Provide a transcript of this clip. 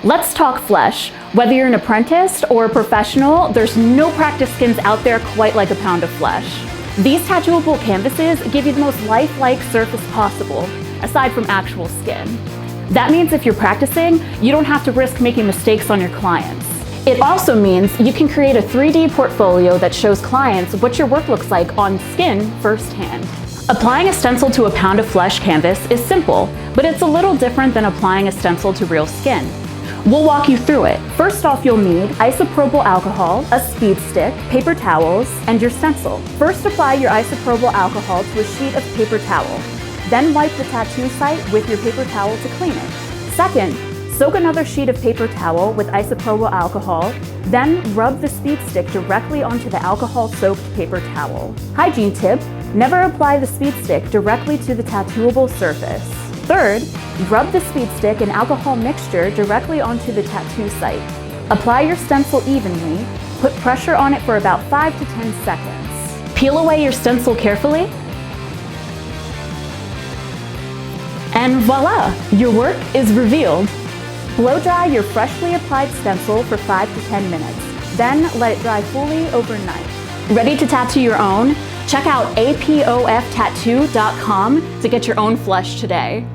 Let's talk flesh. Whether you're an apprentice or a professional, there's no practice skins out there quite like a pound of flesh. These tattooable canvases give you the most lifelike surface possible, aside from actual skin. That means if you're practicing, you don't have to risk making mistakes on your clients. It also means you can create a 3D portfolio that shows clients what your work looks like on skin firsthand. Applying a stencil to a pound of flesh canvas is simple, but it's a little different than applying a stencil to real skin. We'll walk you through it. First off, you'll need isopropyl alcohol, a speed stick, paper towels, and your stencil. First, apply your isopropyl alcohol to a sheet of paper towel. Then wipe the tattoo site with your paper towel to clean it. Second, soak another sheet of paper towel with isopropyl alcohol, then rub the speed stick directly onto the alcohol-soaked paper towel. Hygiene tip: never apply the speed stick directly to the tattooable surface. Third, rub the speed stick and alcohol mixture directly onto the tattoo site. Apply your stencil evenly, put pressure on it for about 5 to 10 seconds. Peel away your stencil carefully, and voila, your work is revealed. Blow dry your freshly applied stencil for 5 to 10 minutes, then let it dry fully overnight. Ready to tattoo your own? Check out apoфtattoo.com to get your own flesh today.